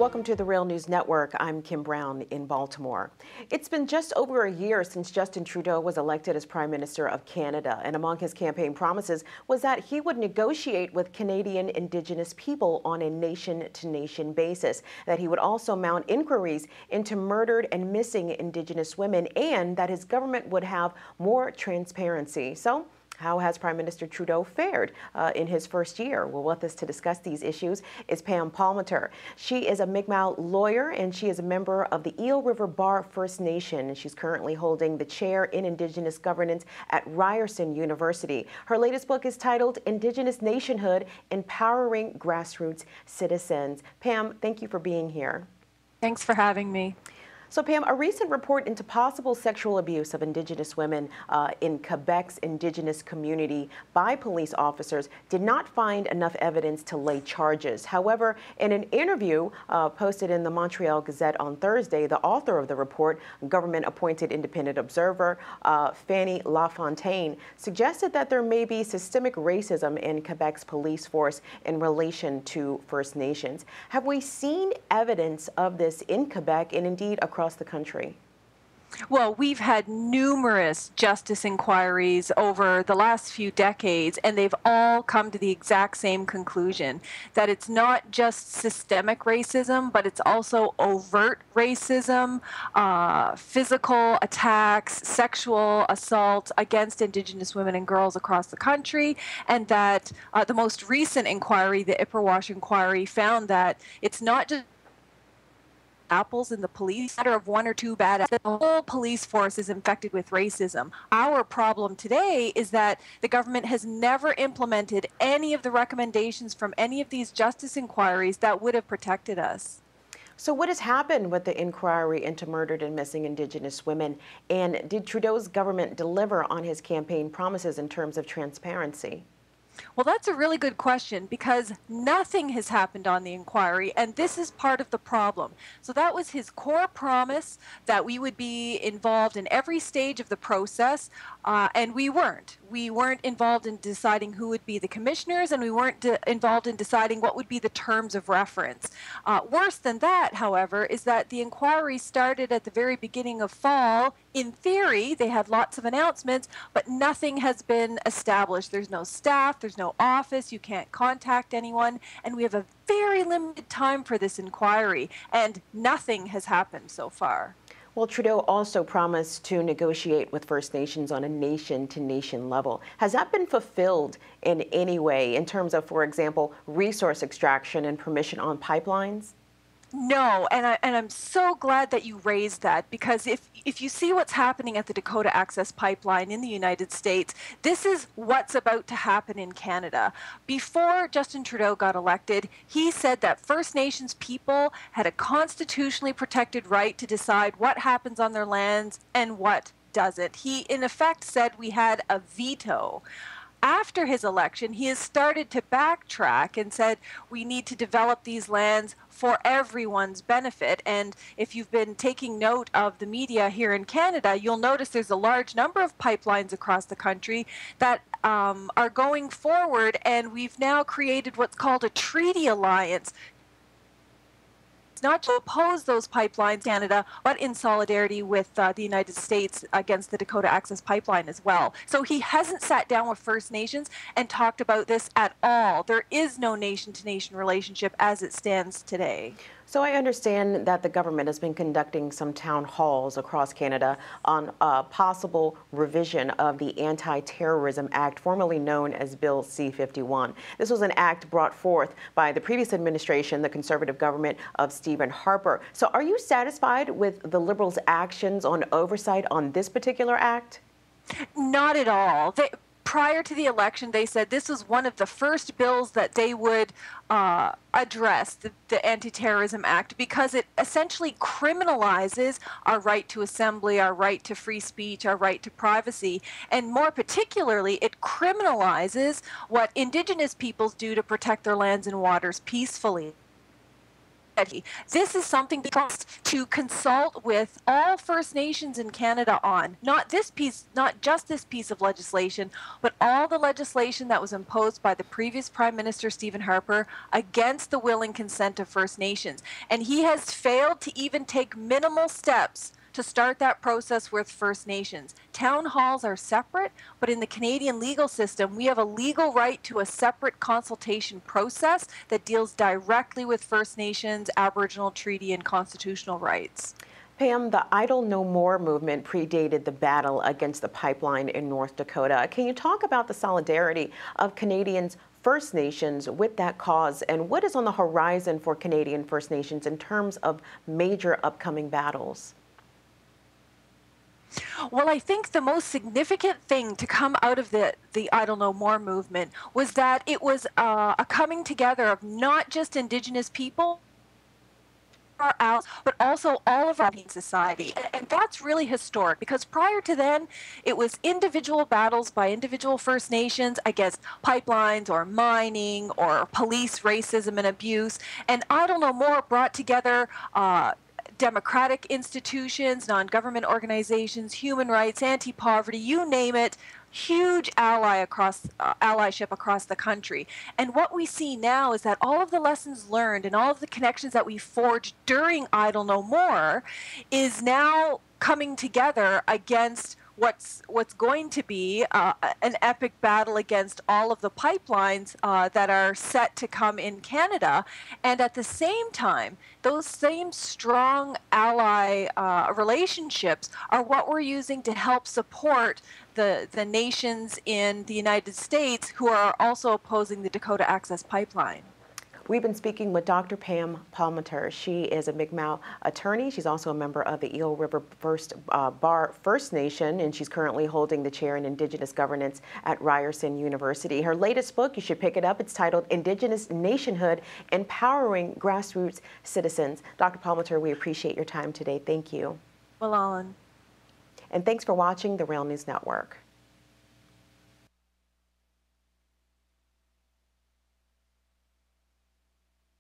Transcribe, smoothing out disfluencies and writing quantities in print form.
Welcome to the Real News Network. I'm Kim Brown in Baltimore. It's been just over a year since Justin Trudeau was elected as Prime Minister of Canada, and among his campaign promises was that he would negotiate with Canadian Indigenous people on a nation-to-nation basis, that he would also mount inquiries into murdered and missing Indigenous women, and that his government would have more transparency. So, how has Prime Minister Trudeau fared in his first year? Well, with us to discuss these issues is Pam Palmater. She is a Mi'kmaq lawyer, and she is a member of the Eel River Bar First Nation, and she's currently holding the chair in Indigenous governance at Ryerson University. Her latest book is titled Indigenous Nationhood: Empowering Grassroots Citizens. Pam, thank you for being here. Thanks for having me. So, Pam, a recent report into possible sexual abuse of Indigenous women in Quebec's Indigenous community by police officers did not find enough evidence to lay charges. However, in an interview posted in the Montreal Gazette on Thursday, the author of the report, government-appointed independent observer Fanny Lafontaine, suggested that there may be systemic racism in Quebec's police force in relation to First Nations. Have we seen evidence of this in Quebec and indeed across the country? Well, we've had numerous justice inquiries over the last few decades, and they've all come to the exact same conclusion, that it's not just systemic racism, but it's also overt racism, physical attacks, sexual assault against Indigenous women and girls across the country, and that the most recent inquiry, the Ipperwash inquiry, found that it's not just apples in the police, matter of one or two bad apples. The whole police force is infected with racism. Our problem today is that the government has never implemented any of the recommendations from any of these justice inquiries that would have protected us. So what has happened with the inquiry into murdered and missing Indigenous women? And did Trudeau's government deliver on his campaign promises in terms of transparency? Well, that's a really good question, because nothing has happened on the inquiry, and this is part of the problem. So that was his core promise, that we would be involved in every stage of the process, and we weren't. We weren't involved in deciding who would be the commissioners, and we weren't involved in deciding what would be the terms of reference. Worse than that, however, is that the inquiry started at the very beginning of fall. In theory, they had lots of announcements, but nothing has been established. There's no staff, there's no office, you can't contact anyone, and we have a very limited time for this inquiry, and nothing has happened so far. Well, Trudeau also promised to negotiate with First Nations on a nation-to-nation level. Has that been fulfilled in any way in terms of, for example, resource extraction and permission on pipelines? No, and I'm so glad that you raised that, because if you see what's happening at the Dakota Access Pipeline in the United States, this is what's about to happen in Canada. Before Justin Trudeau got elected, he said that First Nations people had a constitutionally protected right to decide what happens on their lands and what doesn't. He, in effect, said we had a veto. After his election, he has started to backtrack and said we need to develop these lands for everyone's benefit. And if you've been taking note of the media here in Canada, you'll notice there's a large number of pipelines across the country that are going forward, and we've now created what's called a treaty alliance. Not to oppose those pipelines, Canada, but in solidarity with the United States against the Dakota Access Pipeline as well. So he hasn't sat down with First Nations and talked about this at all. There is no nation-to-nation relationship as it stands today. So I understand that the government has been conducting some town halls across Canada on a possible revision of the Anti-Terrorism Act, formerly known as Bill C-51. This was an act brought forth by the previous administration, the Conservative government of Stephen Harper. So are you satisfied with the Liberals' actions on oversight on this particular act? Not at all. Prior to the election, they said this was one of the first bills that they would address, the Anti-Terrorism Act, because it essentially criminalizes our right to assembly, our right to free speech, our right to privacy, and more particularly, it criminalizes what Indigenous peoples do to protect their lands and waters peacefully. This is something to consult with all First Nations in Canada on, not just this piece of legislation, but all the legislation that was imposed by the previous Prime Minister Stephen Harper against the will and consent of First Nations. And he has failed to even take minimal steps to start that process with First Nations. Town halls are separate, but in the Canadian legal system, we have a legal right to a separate consultation process that deals directly with First Nations, Aboriginal treaty, and constitutional rights. Pam, the Idle No More movement predated the battle against the pipeline in North Dakota. Can you talk about the solidarity of Canadians First Nations with that cause, and what is on the horizon for Canadian First Nations in terms of major upcoming battles? Well, I think the most significant thing to come out of the Idle No More movement was that it was a coming together of not just Indigenous people, but also all of our society. And that's really historic, because prior to then, it was individual battles by individual First Nations against pipelines or mining or police racism and abuse. And Idle No More brought together democratic institutions, non-government organizations, human rights, anti-poverty, you name it, huge allyship across the country. And what we see now is that all of the lessons learned and all of the connections that we forged during Idle No More is now coming together against what's going to be an epic battle against all of the pipelines that are set to come in Canada. And at the same time, those same strong ally relationships are what we're using to help support the nations in the United States who are also opposing the Dakota Access Pipeline. We've been speaking with Dr. Pam Palmater. She is a Mi'kmaq attorney. She's also a member of the Eel River Bar First Nation, and she's currently holding the chair in Indigenous Governance at Ryerson University. Her latest book, you should pick it up. It's titled Indigenous Nationhood: Empowering Grassroots Citizens. Dr. Palmater, we appreciate your time today. Thank you. Well, Alan. And thanks for watching the Rail News Network.